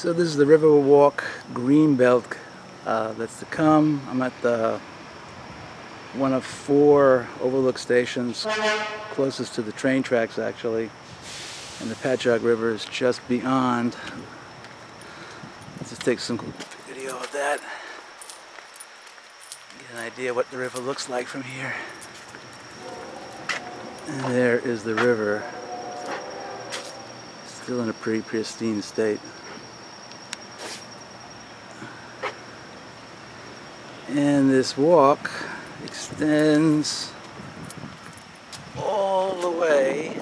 So this is the Riverwalk Greenbelt that's to come. I'm at the one of 4 overlook stations closest to the train tracks actually, and the Patchogue River is just beyond. Let's just take some video of that, get an idea what the river looks like from here. And there is the river, still in a pretty pristine state. And this walk extends all the way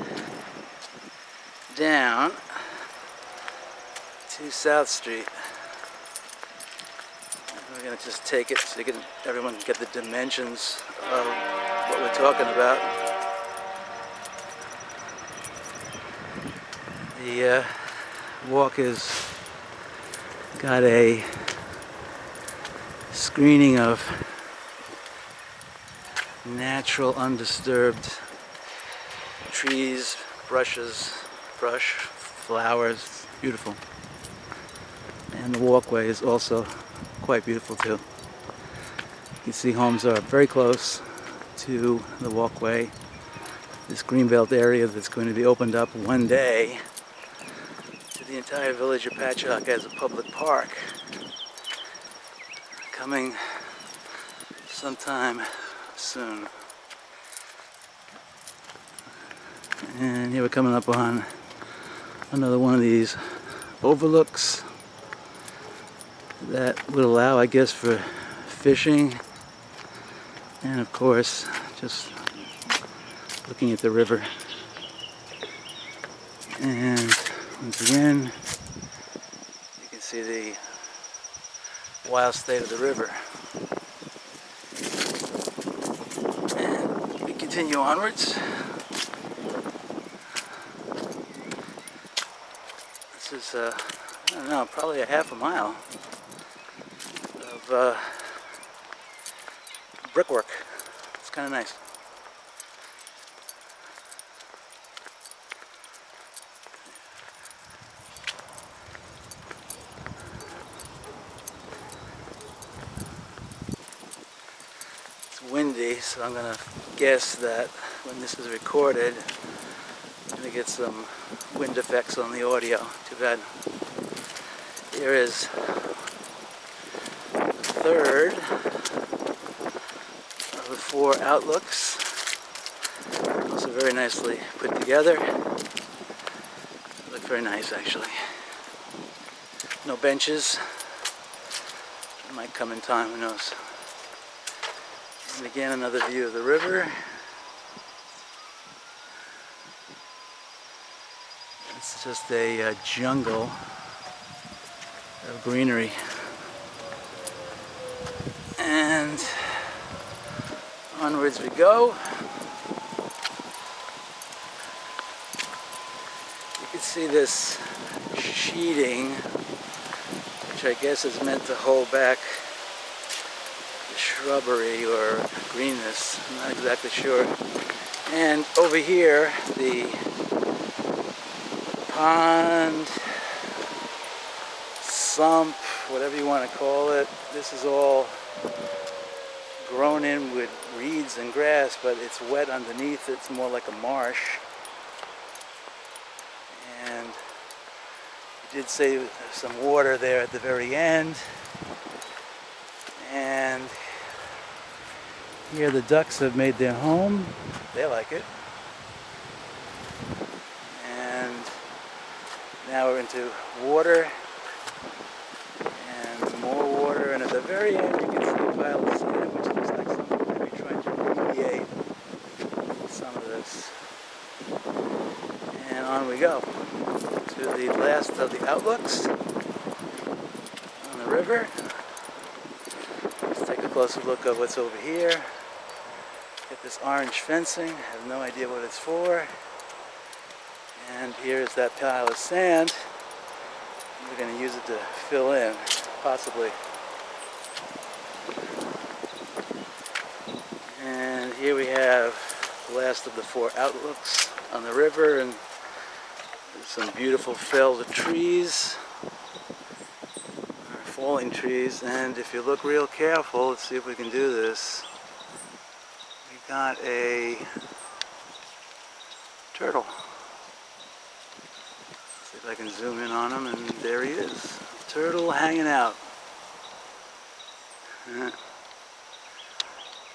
down to South Street. We're going to just take it so everyone can get the dimensions of what we're talking about. The walk has got a screening of natural, undisturbed trees, brush, flowers, beautiful. And the walkway is also quite beautiful too. You can see homes are very close to the walkway. This Greenbelt area that's going to be opened up one day to the entire village of Patchogue as a public park, coming sometime soon. And here we're coming up on another one of these overlooks that would allow, I guess, for fishing, and of course just looking at the river. And once again you can see the wild state of the river. And we continue onwards. This is I don't know, probably a half a mile of brickwork. It's kind of nice. Windy, so I'm gonna guess that when this is recorded I'm gonna get some wind effects on the audio. Too bad. Here is the third of the 4 outlooks, also very nicely put together. Look very nice actually. No benches. It might come in time, who knows. And again, another view of the river. It's just a jungle of greenery. And onwards we go. You can see this sheeting, which I guess is meant to hold back shrubbery or greenness, I'm not exactly sure. And over here, the pond, sump, whatever you want to call it, this is all grown in with reeds and grass, but it's wet underneath. It's more like a marsh. And you did say some water there at the very end. And here the ducks have made their home. They like it. And now we're into water and more water, and at the very end you can see a pile of sand, which looks like something maybe trying to remediate some of this. And on we go to the last of the outlooks on the river. Let's take a closer look at what's over here. Get this orange fencing, I have no idea what it's for. And here's that pile of sand. We're going to use it to fill in, possibly. And here we have the last of the 4 outlooks on the river, and there's some beautiful felled trees. falling trees, and if you look real careful, let's see if we can do this. We got a turtle. See if I can zoom in on him, and there he is. Turtle hanging out.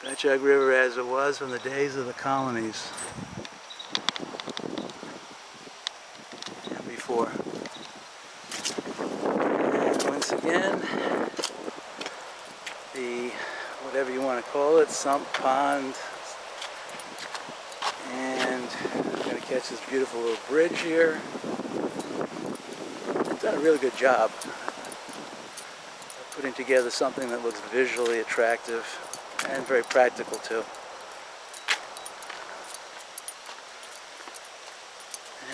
Patchogue River as it was from the days of the colonies. And before. And once again, the, whatever you want to call it, sump pond. And I'm going to catch this beautiful little bridge here. It's done a really good job of putting together something that looks visually attractive and very practical too.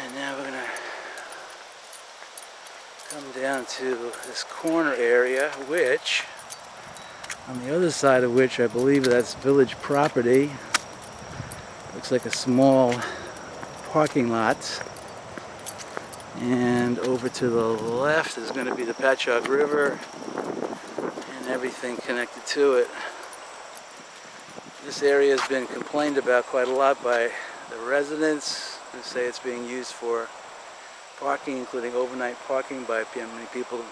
And now we're going to come down to this corner area, which, on the other side of which I believe that's village property. Looks like a small parking lot. And over to the left is going to be the Patchogue River and everything connected to it. This area has been complained about quite a lot by the residents who say it's being used for parking, including overnight parking by many people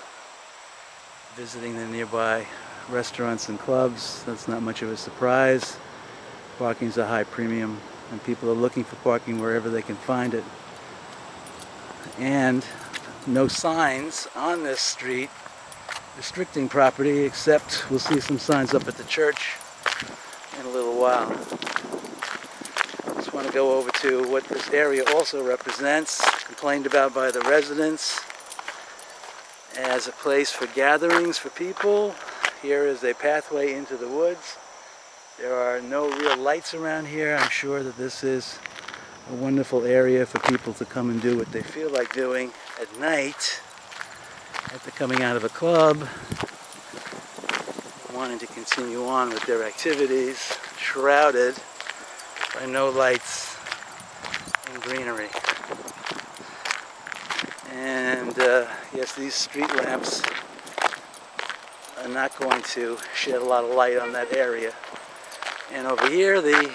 visiting the nearby restaurants and clubs. That's not much of a surprise. Parking is a high premium, and people are looking for parking wherever they can find it. And no signs on this street restricting property, except we'll see some signs up at the church in a little while. Just want to go over to what this area also represents, complained about by the residents as a place for gatherings for people. Here is a pathway into the woods. There are no real lights around here. I'm sure that this is a wonderful area for people to come and do what they feel like doing at night after coming out of a club, wanting to continue on with their activities, shrouded by no lights and greenery. And yes, these street lamps are not going to shed a lot of light on that area. And over here, the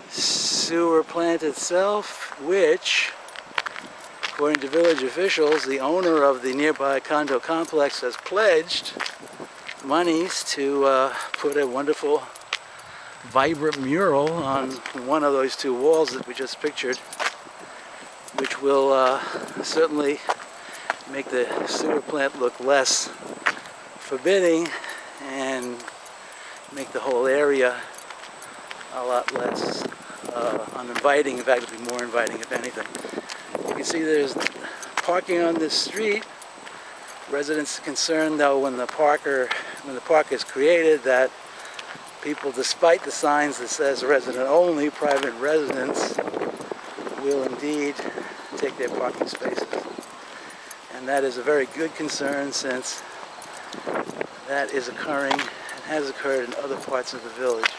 sewer plant itself, which, according to village officials, the owner of the nearby condo complex has pledged monies to put a wonderful, vibrant mural on one of those two walls that we just pictured, which will certainly make the sewer plant look less forbidding and make the whole area a lot less uninviting. In fact, it'll be more inviting if anything. You can see there's parking on this street. Residents are concerned, though, when the park is created, that people, despite the signs that says resident only, private residents will indeed take their parking spaces. And that is a very good concern, since that is occurring and has occurred in other parts of the village.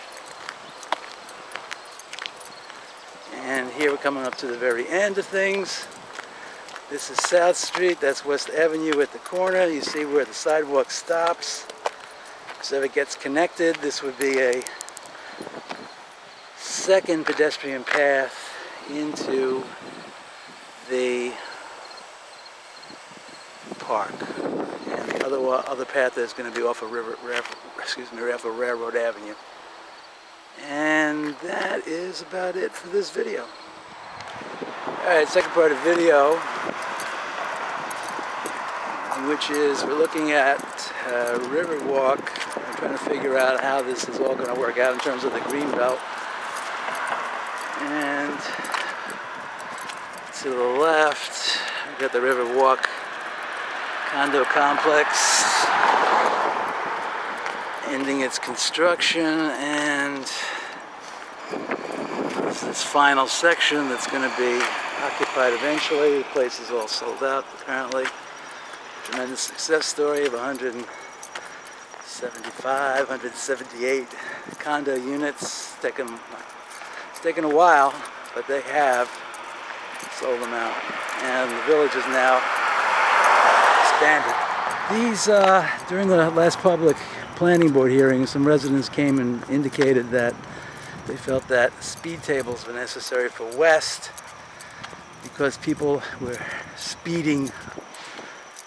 And here we're coming up to the very end of things. This is South Street, that's West Avenue at the corner. You see where the sidewalk stops. So if it gets connected, this would be a second pedestrian path into the park. And the other path is going to be off of off of Railroad Avenue. And that is about it for this video. Alright, second part of the video, which is we're looking at Riverwalk and trying to figure out how this is all going to work out in terms of the Greenbelt. And to the left, we've got the Riverwalk Condo complex ending its construction, and this final section that's going to be occupied eventually. The place is all sold out apparently. Tremendous success story of 175, 178 condo units. It's taken a while, but they have sold them out. And the village is now expanded. These, during the last public planning board hearing, some residents came and indicated that they felt that speed tables were necessary for West because people were speeding,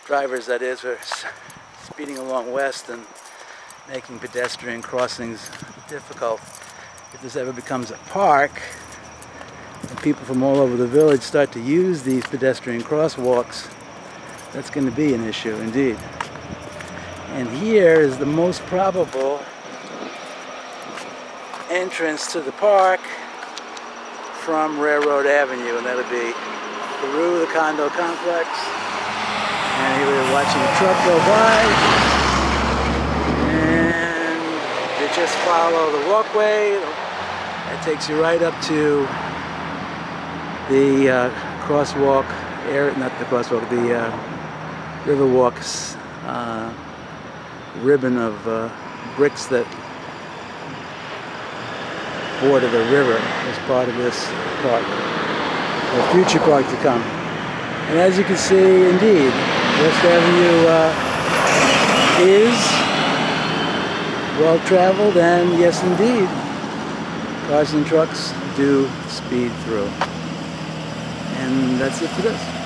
drivers that is, were speeding along West and making pedestrian crossings difficult. If this ever becomes a park and people from all over the village start to use these pedestrian crosswalks, that's going to be an issue indeed. And here is the most probable entrance to the park from Railroad Avenue, and that'll be through the condo complex. And here we're watching a truck go by, and you just follow the walkway. That takes you right up to the crosswalk area, not the crosswalk, the Riverwalk's ribbon of bricks that border the river as part of this park, or future park to come. And as you can see, indeed, West Avenue is well traveled, and yes indeed, cars and trucks do speed through. And that's it for this.